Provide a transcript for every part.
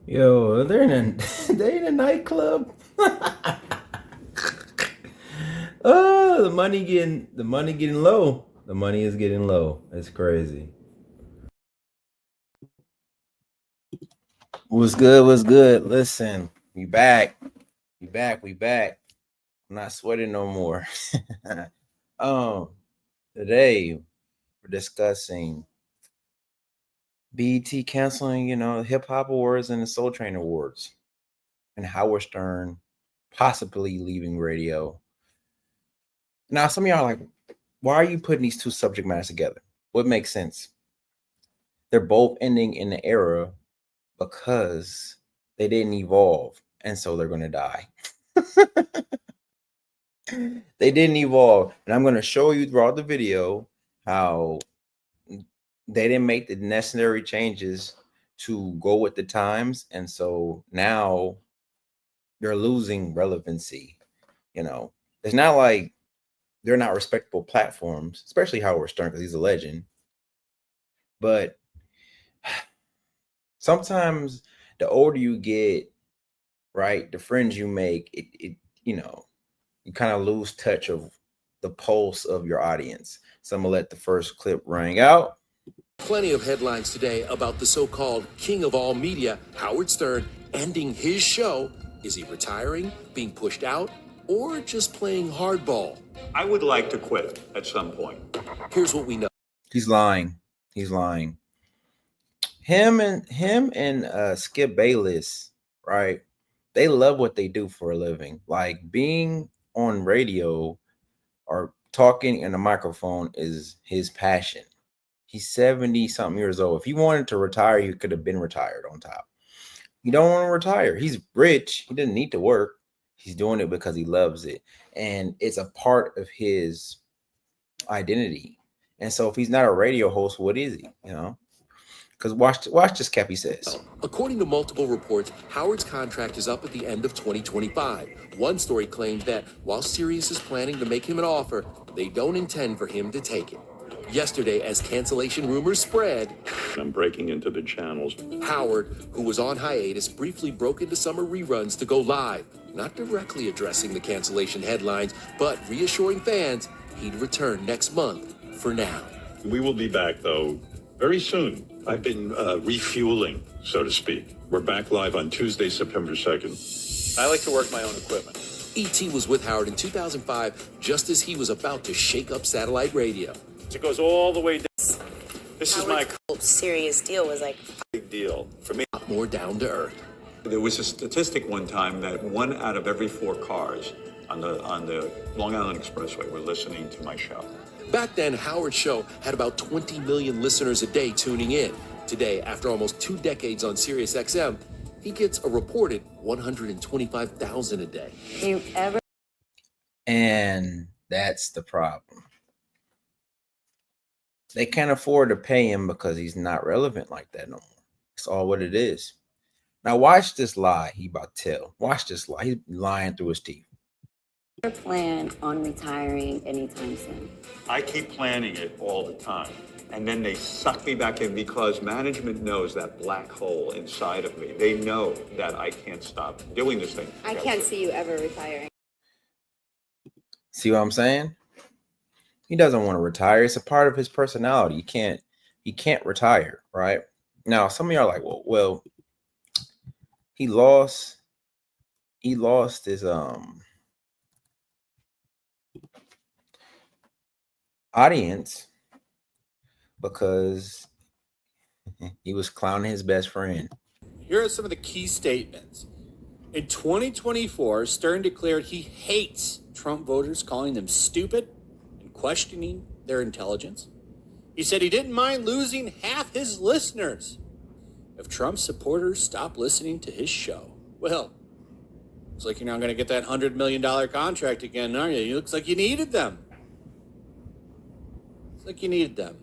Yo, they're in a they in a nightclub. Oh, the money getting low. The money is getting low. It's crazy. What's good? What's good? Listen, we back. We back. We back. I'm not sweating no more. um, Today we're discussing BET canceling, Hip Hop Awards and the Soul Train Awards, and Howard Stern possibly leaving radio. Now, some of y'all are like, why are you putting these two subject matters together? What makes sense? They're both ending in the era because they didn't evolve, and so they're going to die. They didn't evolve, and I'm going to show you throughout the video how they didn't make the necessary changes to go with the times, and so now they're losing relevancy. It's not like they're not respectable platforms, especially Howard Stern because he's a legend. But sometimes the older you get, right, the friends you make, you kind of lose touch of the pulse of your audience. So I'm gonna let the first clip ring out. Plenty of headlines today about the so-called king of all media, Howard Stern, ending his show. Is he retiring, being pushed out, or just playing hardball? I would like to quit at some point. Here's what we know. He's lying. He's lying. Him and Skip Bayless, right? They love what they do for a living. Like being on radio or talking in a microphone is his passion. He's 70 something years old. If he wanted to retire, he could have been retired on top. He don't want to retire. He's rich. He doesn't need to work. He's doing it because he loves it. And it's a part of his identity. And so if he's not a radio host, what is he? Because watch this cap he says. According to multiple reports, Howard's contract is up at the end of 2025. One story claimed that while Sirius is planning to make him an offer, they don't intend for him to take it. Yesterday, as cancellation rumors spread, I'm breaking into the channels. Howard, who was on hiatus, briefly broke into summer reruns to go live, not directly addressing the cancellation headlines, but reassuring fans he'd return next month for now. We will be back, though, very soon. I've been refueling, so to speak. We're back live on Tuesday, September 2nd. I like to work my own equipment. E.T. was with Howard in 2005, just as he was about to shake up satellite radio. It goes all the way down. This is my serious deal was like big deal for me. More down to earth. There was a statistic one time that 1 out of every 4 cars on the Long Island Expressway were listening to my show. Back then, Howard's show had about 20 million listeners a day tuning in. Today, after almost 2 decades on Sirius XM, he gets a reported 125,000 a day. you ever And that's the problem. They can't afford to pay him because he's not relevant like that no more. It's all what it is. Now watch this lie he about to tell. Watch this lie. He's lying through his teeth. plan on retiring anytime soon? I keep planning it all the time. And then they suck me back in because management knows that black hole inside of me. They know that I can't stop doing this thing. I can't see you ever retiring. See what I'm saying? He doesn't want to retire. It's a part of his personality. He can't retire, right? Now, some of y'all are like, well, he lost his audience because he was clowning his best friend. Here are some of the key statements. In 2024, Stern declared he hates Trump voters, calling them stupid and questioning their intelligence. He said he didn't mind losing half his listeners if Trump supporters stop listening to his show. Well, looks like you're not going to get that $100 million contract again, are you? It looks like you needed them. Looks like you needed them.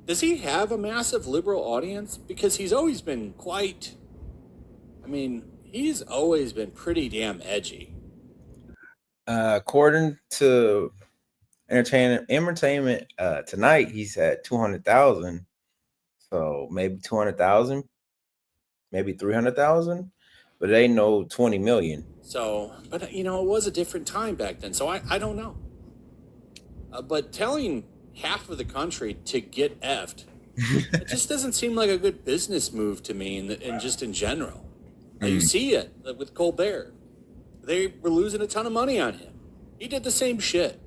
Does he have a massive liberal audience? Because he's always been he's always been pretty damn edgy. According to entertainment tonight, he's at 200,000. So maybe 200,000 maybe 300,000, but it ain't no 20 million. So, but it was a different time back then. So I don't know. But telling half of the country to get effed, it just doesn't seem like a good business move to me, and just in general. You see it with Colbert. They were losing a ton of money on him. He did the same shit.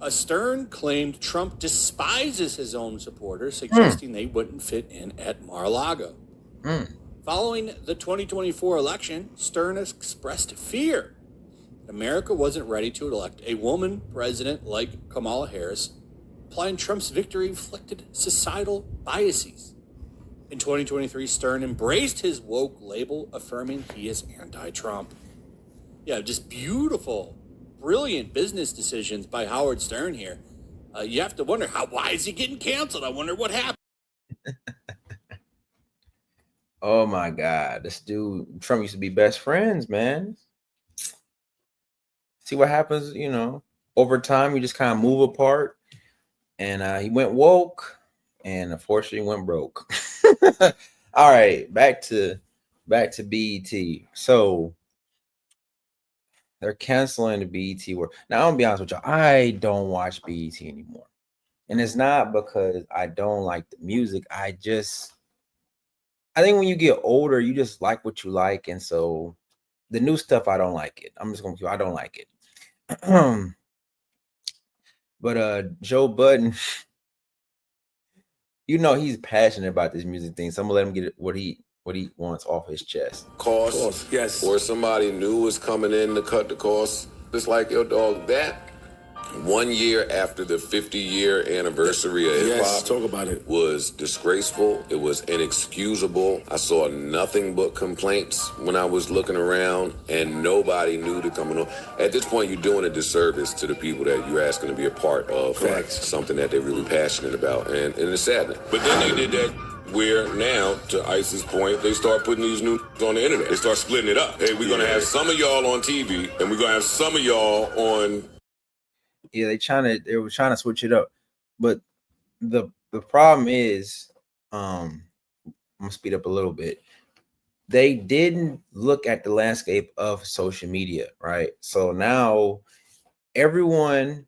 Stern claimed Trump despises his own supporters, suggesting they wouldn't fit in at Mar-a-Lago. Following the 2024 election, Stern expressed fear that America wasn't ready to elect a woman president like Kamala Harris, implying Trump's victory reflected societal biases. In 2023, Stern embraced his woke label, affirming he is anti-Trump. Yeah, just beautiful, brilliant business decisions by Howard Stern here. You have to wonder, why is he getting canceled? I wonder what happened. Oh my God, this dude, Trump used to be best friends, man. See what happens, over time, you just kind of move apart. And he went woke, and unfortunately went broke. All right, back to BET. So they're canceling the BET Award. Now, I'm gonna be honest with y'all, I don't watch BET anymore. And it's not because I don't like the music. I think when you get older, you just like what you like. And so the new stuff, I don't like it. I'm just gonna I don't like it. But Joe Budden, he's passionate about this music thing. So I'm gonna let him get what he wants off his chest. Cost, yes. Or somebody new was coming in to cut the cost. Just like your dog, that 1 year after the 50-year anniversary of hip hop, talk about it, was disgraceful. It was inexcusable. I saw nothing but complaints when I was looking around, and nobody knew to come on. At this point, you're doing a disservice to the people that you're asking to be a part of something that they're really passionate about, and it's saddening. But then they did that where now, to Ice's point, they start putting these new on the internet. They start splitting it up. Hey, we're going to have some of y'all on TV, and we're going to have some of y'all on... Yeah, they were trying to switch it up. But the problem is, I'm going to speed up a little bit. They didn't look at the landscape of social media, right? So now everyone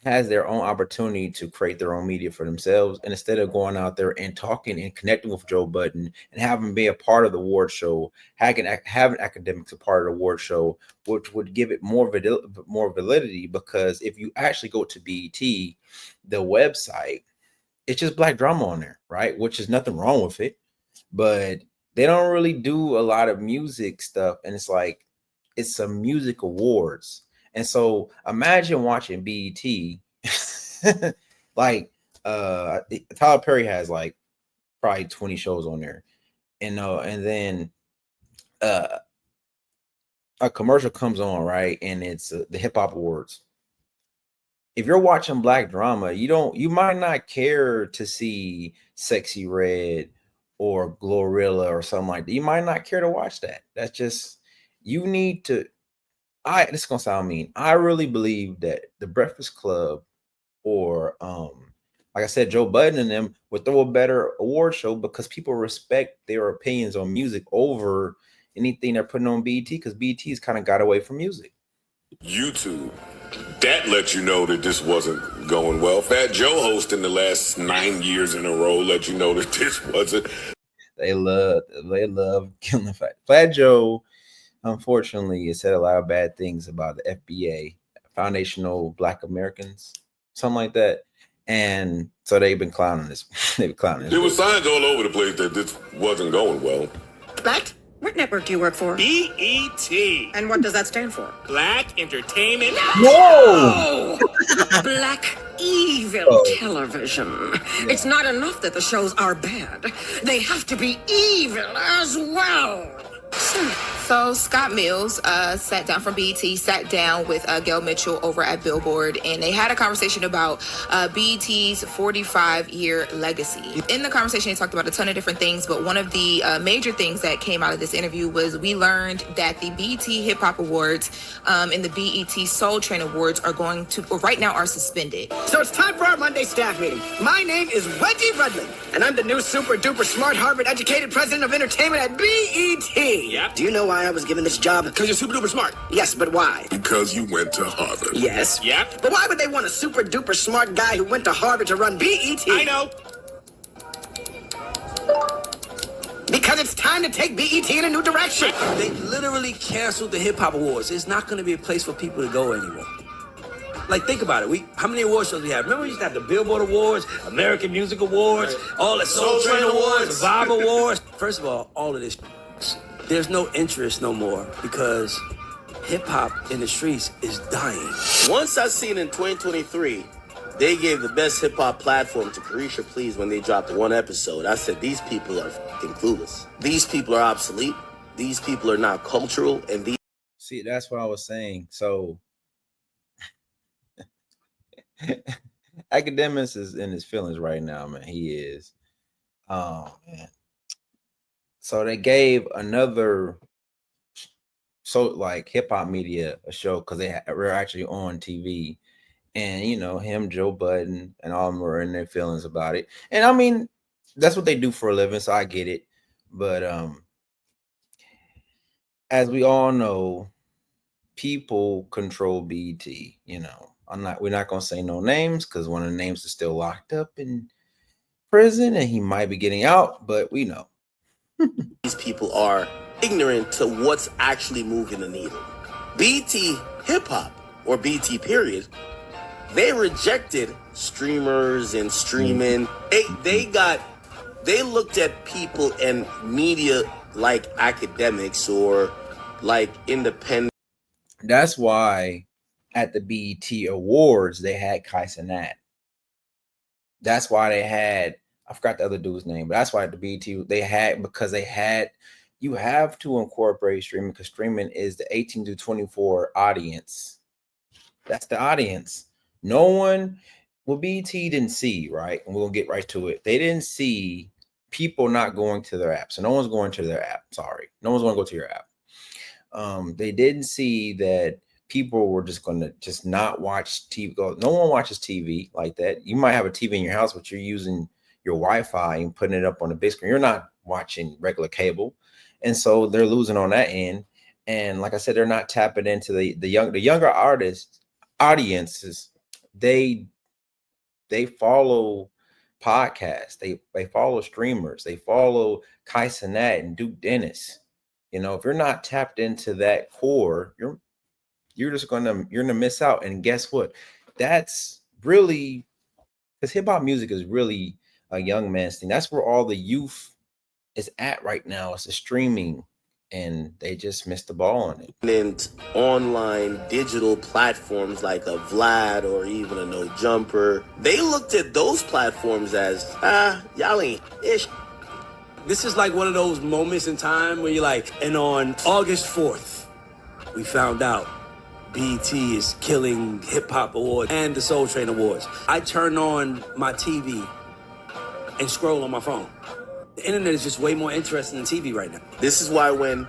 has their own opportunity to create their own media for themselves. And instead of going out there and talking and connecting with Joe Budden and having him be a part of the award show, having academics a part of the award show, which would give it more validity, because if you actually go to BET, the website, it's just black drama on there, right? Which is nothing wrong with it, but they don't really do a lot of music stuff. And it's like, it's some music awards. And so imagine watching BET, like Tyler Perry has like probably 20 shows on there, and then a commercial comes on, right, and it's the hip hop awards. If you're watching black drama, you might not care to see Sexy Red or Glorilla or something like that. You might not care to watch that. That's just, you need to. This is gonna sound mean. I really believe that the Breakfast Club or like I said, Joe Budden and them would throw a better award show, because people respect their opinions on music over anything they're putting on BET, because BET's kind of got away from music. YouTube, that let you know that this wasn't going well. Fat Joe hosting the last 9 years in a row let you know that this wasn't. They love killing Fat Joe. Unfortunately, it said a lot of bad things about the FBA, Foundational Black Americans, something like that. And so they've been clowning this. There were signs all over the place that this wasn't going well. Black? What network do you work for? BET. And what does that stand for? Black Entertainment. No! Black evil television. Yeah. It's not enough that the shows are bad. They have to be evil as well. So Scott Mills sat down from BET, sat down with Gail Mitchell over at Billboard, and they had a conversation about BET's 45-year legacy. In the conversation, they talked about a ton of different things, but one of the major things that came out of this interview was we learned that the BET Hip Hop Awards and the BET Soul Train Awards are going to, or right now, are suspended. So it's time for our Monday staff meeting. My name is Reggie Rudlin, and I'm the new super duper smart Harvard educated president of entertainment at BET. Yep. Do you know why I was given this job? Because you're super duper smart. Yes, but why? Because you went to Harvard. Yes. Yep. But why would they want a super duper smart guy who went to Harvard to run BET? I know. Because it's time to take BET in a new direction. They literally canceled the Hip Hop Awards. It's not going to be a place for people to go anymore. Like, think about it. How many award shows we have? Remember we used to have the Billboard Awards, American Music Awards, all the Soul Train Awards, Vibe Awards. First of all of this, there's no interest no more because hip-hop in the streets is dying. Once I seen in 2023, they gave the best hip-hop platform to Carisha Please when they dropped one episode. I said, these people are fucking clueless. These people are obsolete. These people are not cultural. And these... See, that's what I was saying. So Academics is in his feelings right now, man. He is. Oh, man. So they gave another, so like hip hop media a show because they were actually on TV, and you know him, Joe Budden, and all of them were in their feelings about it. And I mean, that's what they do for a living, so I get it. But as we all know, people control BET. You know, we're not gonna say no names because one of the names is still locked up in prison, and he might be getting out, but we know. These people are ignorant to what's actually moving the needle. BT hip hop or BT period, they rejected streamers and streaming. They looked at people and media like academics or like independent. That's why at the BET Awards they had Kai Cenat. That's why they had, I forgot the other dude's name, but that's why at the BET they had, because they had, you have to incorporate streaming because streaming is the 18 to 24 audience. That's the audience. No one, well, BET didn't see, right? And we'll get right to it. They didn't see people not going to their app. So no one's going to their app. Sorry. No one's going to go to your app. They didn't see that people were just going to just not watch TV. No one watches TV like that. You might have a TV in your house, but you're using your Wi-Fi and putting it up on the big screen. You're not watching regular cable. And so they're losing on that end. And like I said, they're not tapping into the younger audiences. They follow podcasts. They follow streamers. They follow Kai Cenat and Duke Dennis. You know, if you're not tapped into that core, you're gonna miss out. And guess what? That's really, because hip hop music is really a young man's thing. That's where all the youth is at right now. It's the streaming, and they just missed the ball on it. And online digital platforms like a Vlad or even a No Jumper, they looked at those platforms as y'all ain't ish. This is like one of those moments in time where you're like, and on August 4th, we found out BET is killing Hip Hop Awards and the Soul Train Awards. I turn on my TV and scroll on my phone. The internet is just way more interesting than TV right now. This is why when...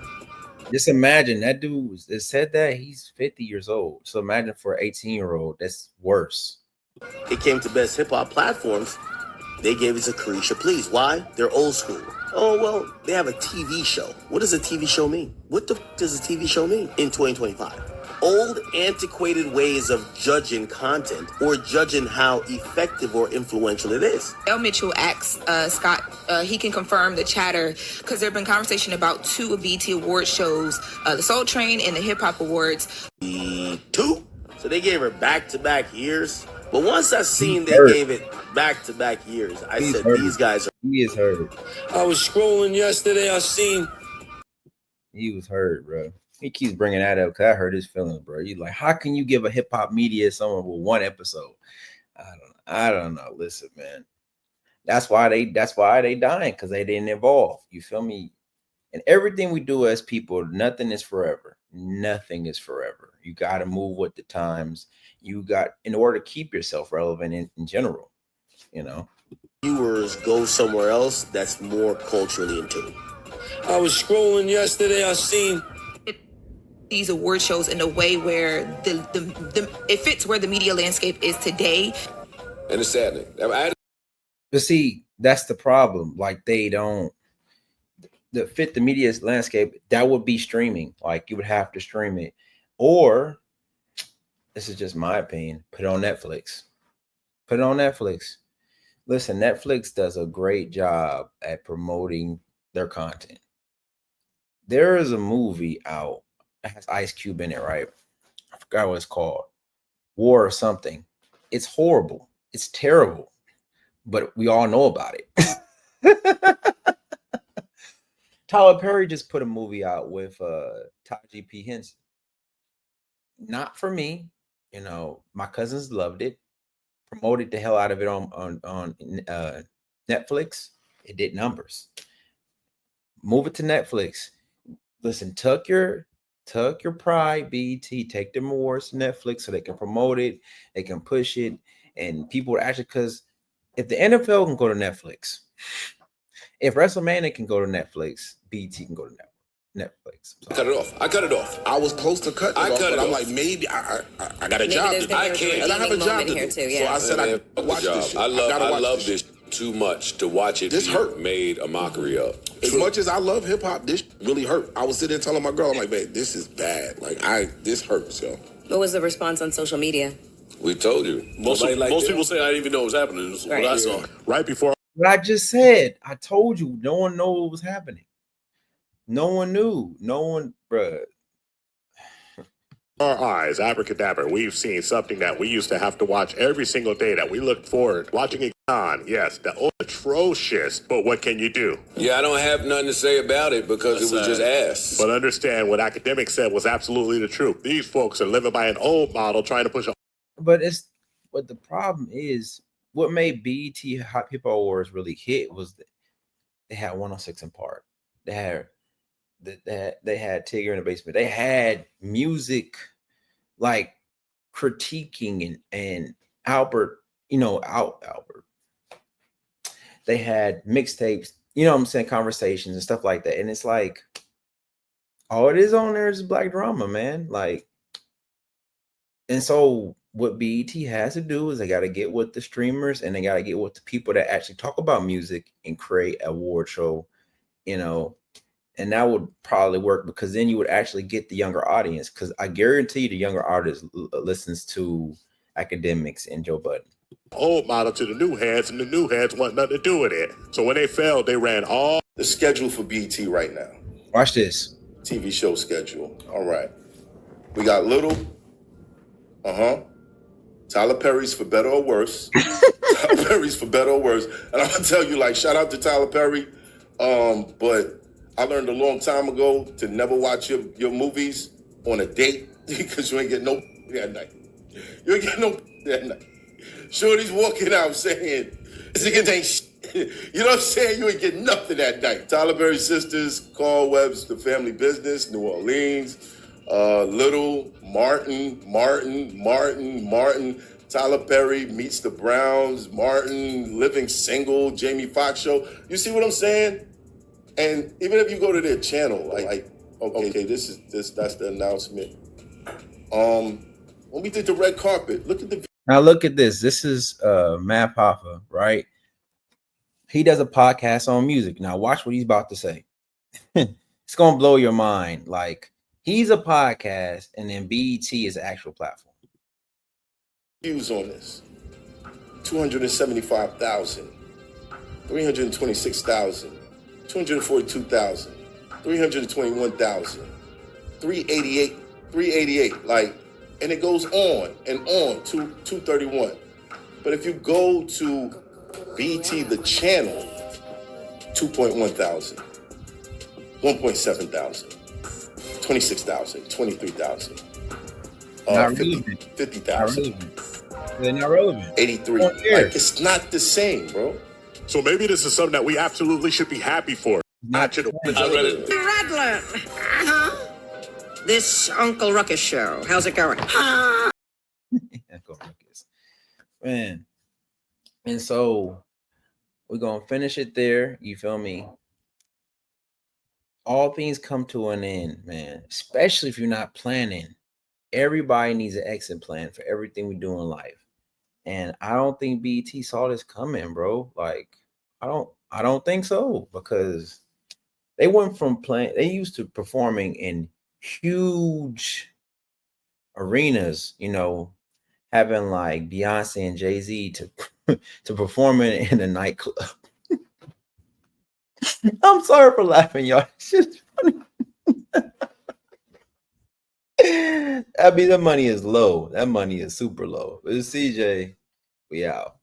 Just imagine that dude that said that, he's 50 years old. So imagine for an 18-year-old, that's worse. It came to best hip hop platforms, they gave it to Carisha Please. Why? They're old school. Oh, well, they have a TV show. What does a TV show mean? What the f does a TV show mean in 2025? Old, antiquated ways of judging content or judging how effective or influential it is. Gail Mitchell asks Scott, he can confirm the chatter, because there's been conversation about two of BET award shows, the Soul Train and the Hip Hop Awards. Two? So they gave her back-to-back years. But once I seen they gave it back-to-back years, I said, these guys are... He is hurt. I was scrolling yesterday, I seen... He was hurt, bro. He keeps bringing that up because I hurt his feelings, bro. You like, how can you give a hip hop media someone with one episode? I don't know. Listen, man. That's why they dying, because they didn't evolve. You feel me? And everything we do as people, nothing is forever. Nothing is forever. You got to move with the times. You got, in order to keep yourself relevant in general, you know. Viewers go somewhere else that's more culturally in tune. I was scrolling yesterday. I seen these award shows in a way where the it fits where the media landscape is today. And it's saddening. But see, that's the problem. Like, they don't fit the media landscape. That would be streaming. Like, you would have to stream it, or this is just my opinion, put it on Netflix. Put it on Netflix. Listen, Netflix does a great job at promoting their content. There is a movie out that has Ice Cube in it, right? I forgot what it's called. War or something. It's horrible. It's terrible. But we all know about it. Tyler Perry just put a movie out with Taji P. Henson. Not for me. You know, my cousins loved it. Promoted the hell out of it on Netflix. It did numbers. Move it to Netflix. Listen, tuck your pride, BET, take them awards to Netflix so they can promote it, they can push it, and people would actually, because if the NFL can go to Netflix, if WrestleMania can go to Netflix, BET can go to Netflix. Cut it off. I was close to cutting it off, but I'm like, maybe I got a job to do. I can't. And I have a job to do. Too, yeah. So I said, I watch this shit. I love this too much to watch it. This hurt. Made a mockery of. As much as I love hip hop, this really hurt. I was sitting there telling my girl, I'm like, babe, this is bad. Like, this hurts, yo. What was the response on social media? We told you. Most people say I didn't even know what was happening. This is what I saw. Right before. What I just said, I told you, no one knew what was happening. No one knew. No one, bruh. Our eyes, abracadabra, we've seen something that we used to have to watch every single day that we looked forward watching it on. Yes, the atrocious, but what can you do? Yeah, I don't have nothing to say about it because it was just ass. But understand what academics said was absolutely the truth. These folks are living by an old model trying to push a... But the problem is, what made BET Hot Hip Hop Awards really hit was that they had 106 in Park. They had Tigger in the Basement. They had music like critiquing and Albert, Albert. They had mixtapes, what I'm saying, conversations and stuff like that. And it's like, all it is on there is black drama, man. Like, and so what BET has to do is they got to get with the streamers and they got to get with the people that actually talk about music and create an award show, and that would probably work, because then you would actually get the younger audience, because I guarantee you the younger audience listens to academics and Joe Budden. Old model to the new heads, and the new heads want nothing to do with it. So when they failed, they ran all... The schedule for BET right now. Watch this. TV show schedule. All right. We got Little. Tyler Perry's For Better or Worse. Tyler Perry's For Better or Worse. And I'm going to tell you, like, shout out to Tyler Perry. But I learned a long time ago to never watch your movies on a date, because you ain't getting no that night. You ain't getting no that night. Shorty's walking out saying, this nigga ain't shit. You know what I'm saying? You ain't getting nothing that night. Tyler Perry's sisters, Carl Webb's The Family Business, New Orleans, Little, Martin, Tyler Perry Meets the Browns, Martin, Living Single, Jamie Foxx Show. You see what I'm saying? And even if you go to their channel, like okay, that's the announcement. When we did the red carpet, look at the... Now look at this. This is Matt Hoffa, right? He does a podcast on music. Now watch what he's about to say. It's gonna blow your mind. Like, he's a podcast, and then BET is an actual platform. Views on this: 275,000, 326,000, 242,000, 321,000, 388. Like, and it goes on and on to 231. But if you go to BT, the channel, 2.1 thousand, 1.7 thousand, 26,000, 23,000, 50,000. They're not relevant. 83. Like, it's not the same, bro. So maybe this is something that we absolutely should be happy for. Not I read it. Radlin. Huh? This Uncle Ruckus show. How's it going? Man. And so we're gonna finish it there. You feel me? All things come to an end, man. Especially if you're not planning. Everybody needs an exit plan for everything we do in life. And I don't think BET saw this coming, bro. Like, I don't think so, because they went from playing, they used to performing in huge arenas, you know, having like Beyonce and Jay-Z to performing in a nightclub. I'm sorry for laughing, y'all. It's just funny. I mean, that money is low. That money is super low. But it's CJ. We out.